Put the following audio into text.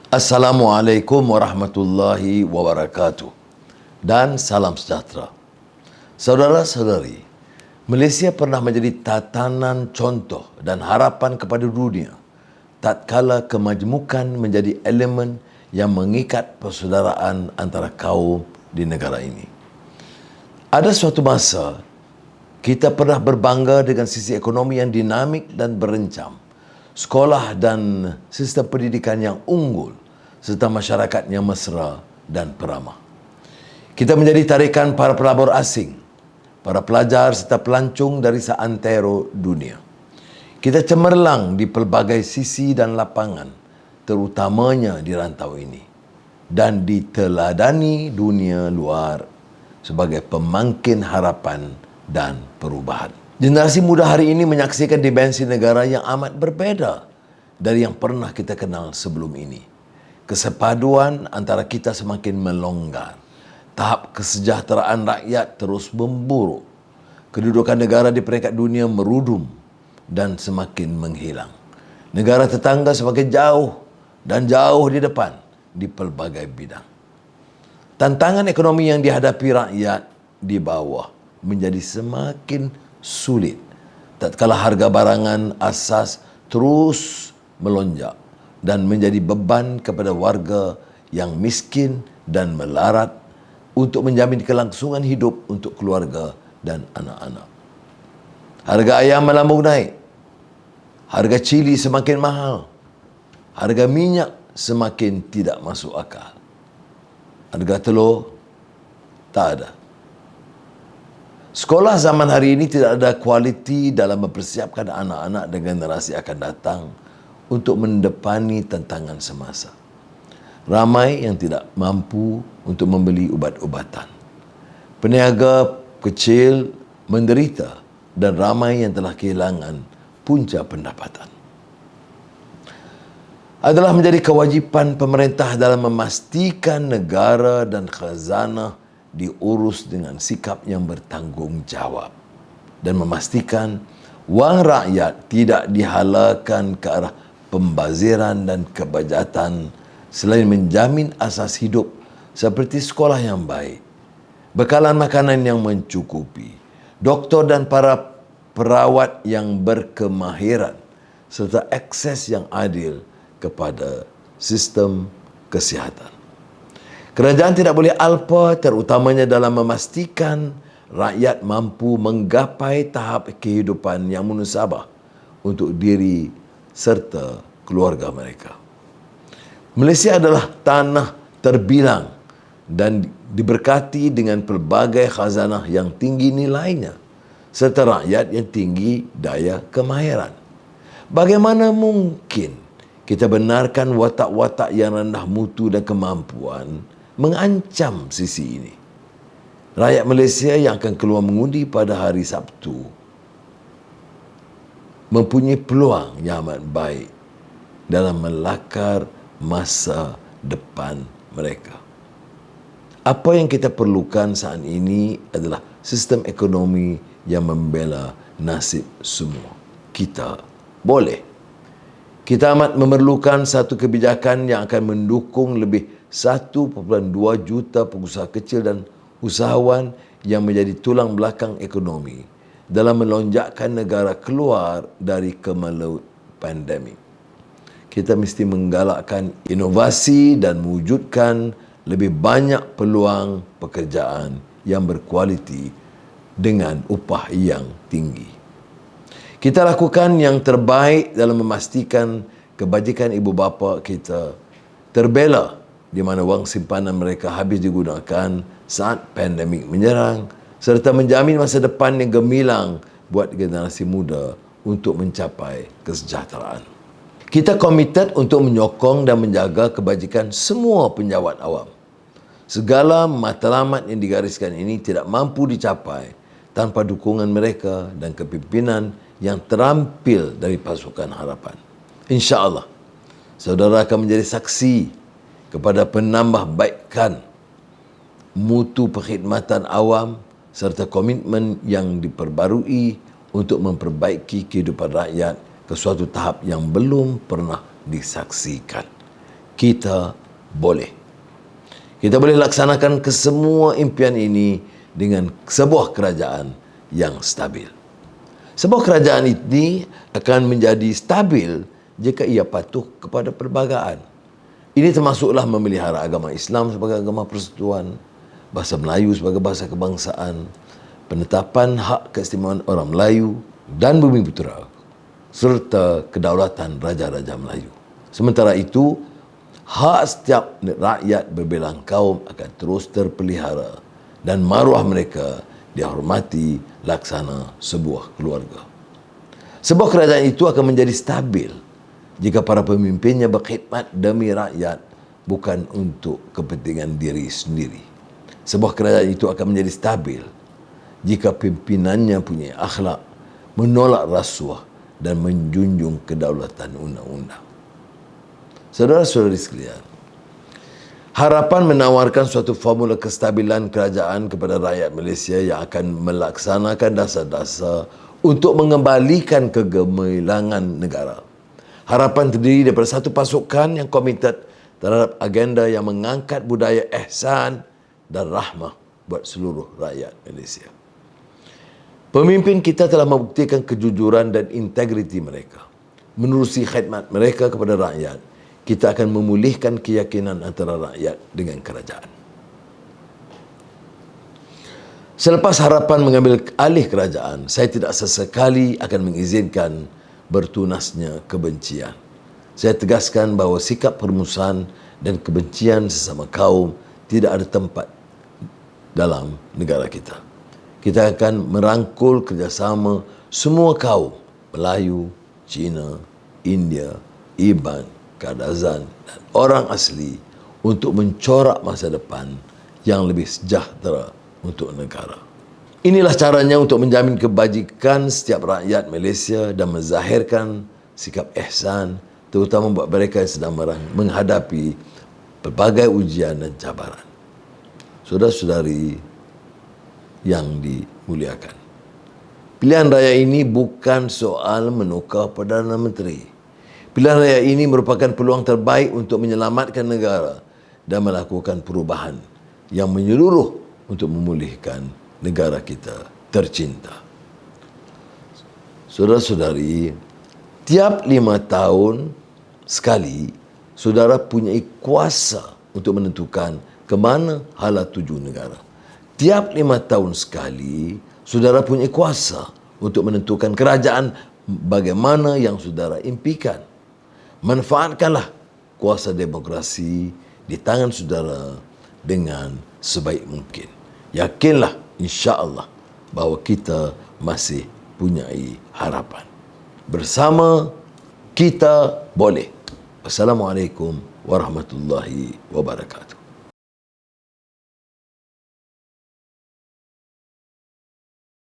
Assalamualaikum warahmatullahi wabarakatuh dan salam sejahtera. Saudara-saudari, Malaysia pernah menjadi tatanan contoh dan harapan kepada dunia tatkala kemajmukan menjadi elemen yang mengikat persaudaraan antara kaum di negara ini. Ada suatu masa kita pernah berbangga dengan sisi ekonomi yang dinamik dan berencam, sekolah dan sistem pendidikan yang unggul, serta masyarakat yang mesra dan peramah. Kita menjadi tarikan para pelabur asing, para pelajar serta pelancong dari seantero dunia. Kita cemerlang di pelbagai sisi dan lapangan, terutamanya di rantau ini, dan diteladani dunia luar sebagai pemangkin harapan dan perubahan. Generasi muda hari ini menyaksikan dimensi negara yang amat berbeza dari yang pernah kita kenal sebelum ini. Kesepaduan antara kita semakin melonggar. Tahap kesejahteraan rakyat terus memburuk. Kedudukan negara di peringkat dunia merudum dan semakin menghilang. Negara tetangga semakin jauh dan jauh di depan di pelbagai bidang. Tantangan ekonomi yang dihadapi rakyat di bawah menjadi semakin sulit tatkala harga barangan asas terus melonjak dan menjadi beban kepada warga yang miskin dan melarat untuk menjamin kelangsungan hidup untuk keluarga dan anak-anak. Harga ayam melambung naik, harga cili semakin mahal, harga minyak semakin tidak masuk akal, harga telur tak ada. Sekolah zaman hari ini tidak ada kualiti dalam mempersiapkan anak-anak dan generasi akan datang untuk mendepani tantangan semasa. Ramai yang tidak mampu untuk membeli ubat-ubatan. Peniaga kecil menderita dan ramai yang telah kehilangan punca pendapatan. Adalah menjadi kewajipan pemerintah dalam memastikan negara dan khazanah diurus dengan sikap yang bertanggungjawab dan memastikan wang rakyat tidak dihalakan ke arah pembaziran dan kebajatan selain menjamin asas hidup seperti sekolah yang baik, bekalan makanan yang mencukupi, doktor dan para perawat yang berkemahiran serta akses yang adil kepada sistem kesihatan. Kerajaan tidak boleh alpa terutamanya dalam memastikan rakyat mampu menggapai tahap kehidupan yang munasabah untuk diri serta keluarga mereka. Malaysia adalah tanah terbilang dan diberkati dengan pelbagai khazanah yang tinggi nilainya serta rakyat yang tinggi daya kemahiran. Bagaimana mungkin kita benarkan watak-watak yang rendah mutu dan kemampuan mengancam sisi ini? Rakyat Malaysia yang akan keluar mengundi pada hari Sabtu mempunyai peluang yang amat baik dalam melakar masa depan mereka. Apa yang kita perlukan saat ini adalah sistem ekonomi yang membela nasib semua. Kita boleh. Kita amat memerlukan satu kebijakan yang akan mendukung lebih 1.2 juta pengusaha kecil dan usahawan yang menjadi tulang belakang ekonomi dalam melonjakkan negara keluar dari kemalut pandemik. Kita mesti menggalakkan inovasi dan mewujudkan lebih banyak peluang pekerjaan yang berkualiti dengan upah yang tinggi. Kita lakukan yang terbaik dalam memastikan kebajikan ibu bapa kita terbela di mana wang simpanan mereka habis digunakan saat pandemik menyerang serta menjamin masa depan yang gemilang buat generasi muda untuk mencapai kesejahteraan. Kita komited untuk menyokong dan menjaga kebajikan semua penjawat awam. Segala matlamat yang digariskan ini tidak mampu dicapai tanpa dukungan mereka dan kepimpinan yang terampil dari pasukan harapan. InsyaAllah, saudara akan menjadi saksi kepada penambahbaikan mutu perkhidmatan awam serta komitmen yang diperbarui untuk memperbaiki kehidupan rakyat ke suatu tahap yang belum pernah disaksikan. kita boleh. Kita boleh laksanakan kesemua impian ini dengan sebuah kerajaan yang stabil. Sebuah kerajaan ini akan menjadi stabil jika ia patuh kepada perbagaan. Ini termasuklah memelihara agama Islam sebagai agama persekutuan, bahasa Melayu sebagai bahasa kebangsaan, penetapan hak keistimewaan orang Melayu dan Bumiputera, serta kedaulatan Raja-Raja Melayu. Sementara itu, hak setiap rakyat berbelang kaum akan terus terpelihara dan maruah mereka dihormati laksana sebuah keluarga. Sebuah kerajaan itu akan menjadi stabil jika para pemimpinnya berkhidmat demi rakyat, bukan untuk kepentingan diri sendiri. Sebuah kerajaan itu akan menjadi stabil jika pimpinannya punya akhlak, menolak rasuah dan menjunjung kedaulatan undang-undang. Saudara-saudari sekalian, harapan menawarkan suatu formula kestabilan kerajaan kepada rakyat Malaysia yang akan melaksanakan dasar-dasar untuk mengembalikan kegemilangan negara. Harapan terdiri daripada satu pasukan yang komited terhadap agenda yang mengangkat budaya ihsan dan rahmah buat seluruh rakyat Malaysia. Pemimpin kita telah membuktikan kejujuran dan integriti mereka. Menerusi khidmat mereka kepada rakyat, kita akan memulihkan keyakinan antara rakyat dengan kerajaan. Selepas harapan mengambil alih kerajaan, saya tidak sesekali akan mengizinkan bertunasnya kebencian. Saya tegaskan bahawa sikap permusuhan dan kebencian sesama kaum tidak ada tempat dalam negara kita. Kita akan merangkul kerjasama semua kaum, Melayu, Cina, India, Iban, Kadazan dan orang asli untuk mencorak masa depan yang lebih sejahtera untuk negara. Inilah caranya untuk menjamin kebajikan setiap rakyat Malaysia dan menzahirkan sikap ihsan, terutama buat mereka yang sedang menghadapi pelbagai ujian dan cabaran. Saudara-saudari yang dimuliakan, pilihan raya ini bukan soal menukar Perdana Menteri. Pilihan raya ini merupakan peluang terbaik untuk menyelamatkan negara dan melakukan perubahan yang menyeluruh untuk memulihkan negara kita tercinta. Saudara-saudari, tiap 5 tahun sekali, saudara punya kuasa untuk menentukan ke mana hala tuju negara. Tiap 5 tahun sekali, saudara punya kuasa untuk menentukan kerajaan bagaimana yang saudara impikan. Manfaatkanlah kuasa demokrasi di tangan saudara dengan sebaik mungkin. Yakinlah, insya-Allah, bahawa kita masih punyai harapan. Bersama kita boleh. Assalamualaikum warahmatullahi wabarakatuh.